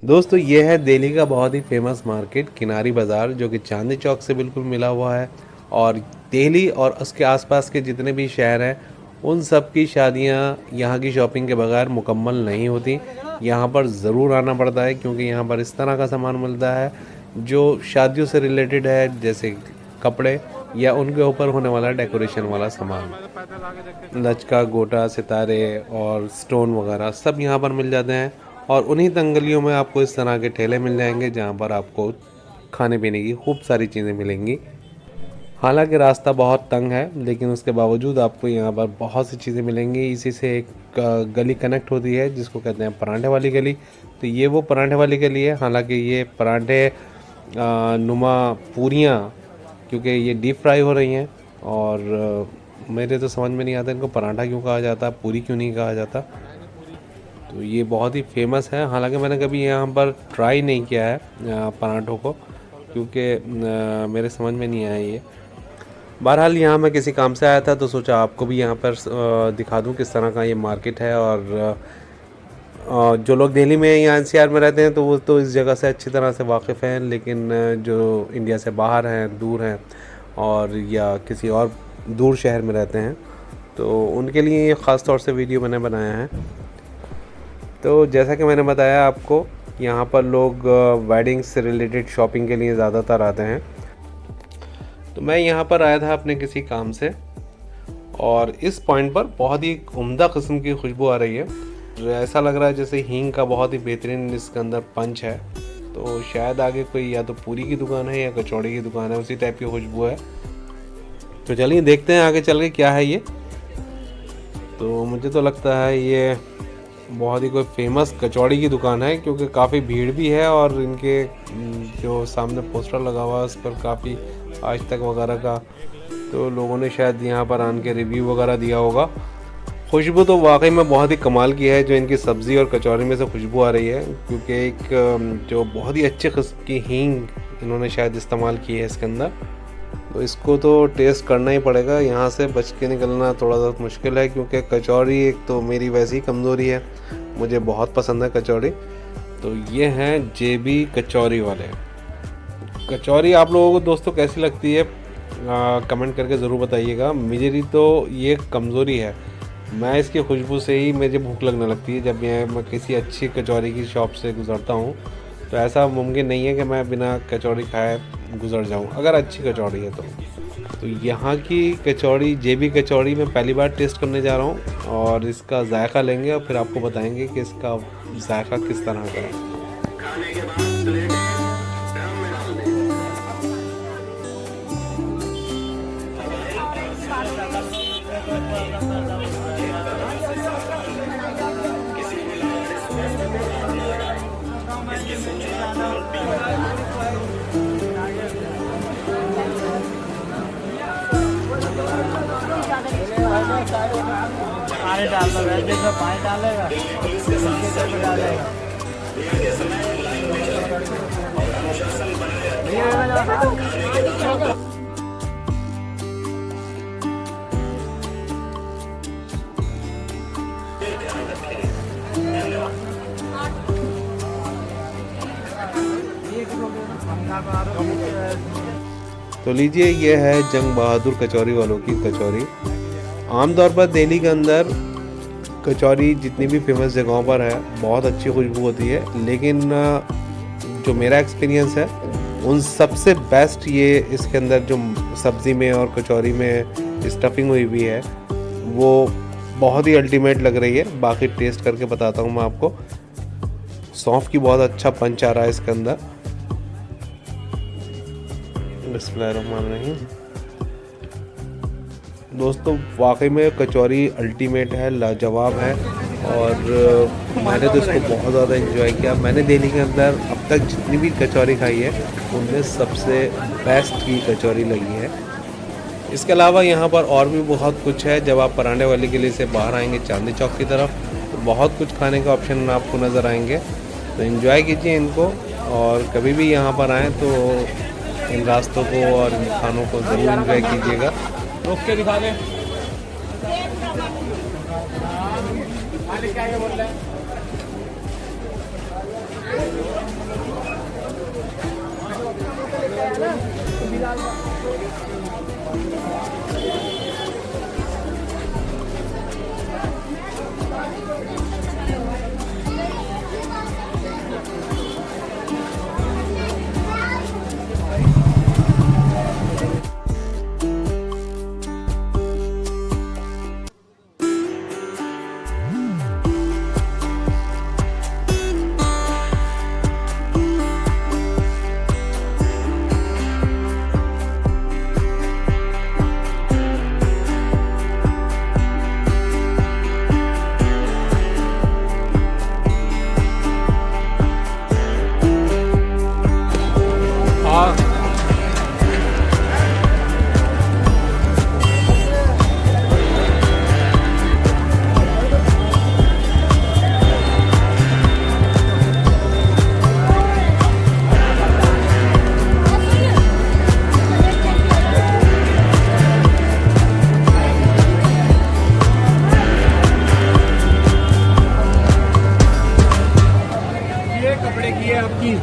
दोस्तों ये है दिल्ली का बहुत ही फेमस मार्केट किनारी बाज़ार, जो कि चांदनी चौक से बिल्कुल मिला हुआ है। और दिल्ली और उसके आसपास के जितने भी शहर हैं उन सब की शादियां यहाँ की शॉपिंग के बगैर मुकम्मल नहीं होती। यहाँ पर ज़रूर आना पड़ता है क्योंकि यहाँ पर इस तरह का सामान मिलता है जो शादियों से रिलेटेड है, जैसे कपड़े या उनके ऊपर होने वाला डेकोरेशन वाला सामान। लचका, गोटा, सितारे और स्टोन वगैरह सब यहाँ पर मिल जाते हैं। और उन्हीं तंगलियों में आपको इस तरह के ठेले मिल जाएंगे जहाँ पर आपको खाने पीने की खूब सारी चीज़ें मिलेंगी। हालांकि रास्ता बहुत तंग है, लेकिन उसके बावजूद आपको यहाँ पर बहुत सी चीज़ें मिलेंगी। इसी से एक गली कनेक्ट होती है जिसको कहते हैं परांठे वाली गली। तो ये वो परांठे वाली गली है। हालांकि ये परांठे नुमा पूरियाँ, क्योंकि ये डीप फ्राई हो रही हैं, और मेरे तो समझ में नहीं आता इनको परांठा क्यों कहा जाता, पूरी क्यों नहीं कहा जाता। तो ये बहुत ही फेमस है। हालांकि मैंने कभी यहाँ पर ट्राई नहीं किया है पराठों को, क्योंकि मेरे समझ में नहीं आया ये। बहरहाल यहाँ मैं किसी काम से आया था तो सोचा आपको भी यहाँ पर दिखा दूँ किस तरह का ये मार्केट है। और जो लोग दिल्ली में या एनसीआर में रहते हैं तो वो तो इस जगह से अच्छी तरह से वाकिफ़ हैं, लेकिन जो इंडिया से बाहर हैं, दूर हैं, और या किसी और दूर शहर में रहते हैं, तो उनके लिए ये ख़ास तौर से वीडियो मैंने बनाया है। तो जैसा कि मैंने बताया आपको, यहाँ पर लोग वेडिंग से रिलेटेड शॉपिंग के लिए ज़्यादातर आते हैं। तो मैं यहाँ पर आया था अपने किसी काम से, और इस पॉइंट पर बहुत ही उम्दा किस्म की खुशबू आ रही है। ऐसा लग रहा है जैसे हींग का बहुत ही बेहतरीन इसके अंदर पंच है। तो शायद आगे कोई या तो पूरी की दुकान है या कचौड़ी की दुकान है, उसी टाइप की खुशबू है। तो चलिए देखते हैं आगे चल के क्या है ये। तो मुझे तो लगता है ये बहुत ही कोई फेमस कचौड़ी की दुकान है, क्योंकि काफ़ी भीड़ भी है और इनके जो सामने पोस्टर लगा हुआ है उस पर काफ़ी आज तक वगैरह का, तो लोगों ने शायद यहाँ पर आन के रिव्यू वगैरह दिया होगा। खुशबू तो वाकई में बहुत ही कमाल की है, जो इनकी सब्ज़ी और कचौरी में से खुशबू आ रही है, क्योंकि एक जो बहुत ही अच्छे किस्म की हींग इन्होंने शायद इस्तेमाल की है इसके अंदर। तो इसको तो टेस्ट करना ही पड़ेगा। यहाँ से बच के निकलना थोड़ा सा मुश्किल है, क्योंकि कचौरी एक तो मेरी वैसी कमज़ोरी है, मुझे बहुत पसंद है कचौरी। तो ये हैं जेबी कचौरी वाले। कचौरी आप लोगों को दोस्तों कैसी लगती है कमेंट करके ज़रूर बताइएगा। मेरी तो ये कमज़ोरी है, मैं इसकी खुशबू से ही मुझे भूख लगने लगती है। जब मैं किसी अच्छी कचौरी की शॉप से गुज़रता हूँ तो ऐसा मुमकिन नहीं है कि मैं बिना कचौड़ी खाए गुज़र जाऊँ, अगर अच्छी कचौड़ी है तो यहाँ की कचौड़ी, जेबी कचौड़ी मैं पहली बार टेस्ट करने जा रहा हूँ, और इसका जायका लेंगे और फिर आपको बताएंगे कि इसका जायका किस तरह का है। पानी डालना है, जिसमें पानी डालेगा उसके डालेगा। तो लीजिए, ये है जंग बहादुर कचौरी वालों की कचौरी। आमतौर पर दिल्ली के अंदर कचौरी जितनी भी फेमस जगहों पर है बहुत अच्छी खुशबू होती है, लेकिन जो मेरा एक्सपीरियंस है उन सबसे बेस्ट ये इसके अंदर जो सब्ज़ी में और कचौरी में स्टफिंग हुई हुई है वो बहुत ही अल्टीमेट लग रही है। बाकी टेस्ट करके बताता हूँ मैं आपको। सौंफ की बहुत अच्छा पंच आ रहा है इसके अंदर। बिस्मिल्लाहिर्रहमानिर्रहीम। दोस्तों वाकई में कचौरी अल्टीमेट है, लाजवाब है, और मैंने तो इसको बहुत ज़्यादा एंजॉय किया। मैंने दिल्ली के अंदर अब तक जितनी भी कचौरी खाई है उनमें सबसे बेस्ट की कचौरी लगी है। इसके अलावा यहाँ पर और भी बहुत कुछ है। जब आप परांठे वाली गली से बाहर आएंगे चांदनी चौक की तरफ तो बहुत कुछ खाने का ऑप्शन आपको नज़र आएंगे। तो एंजॉय कीजिए इनको, और कभी भी यहाँ पर आएँ तो इन रास्तों को और इन खानों को ज़रूर एंजॉय कीजिएगा। रोक के दिखा दे। कपड़े की है आपकी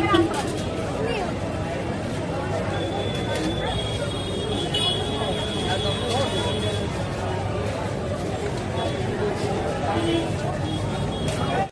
है।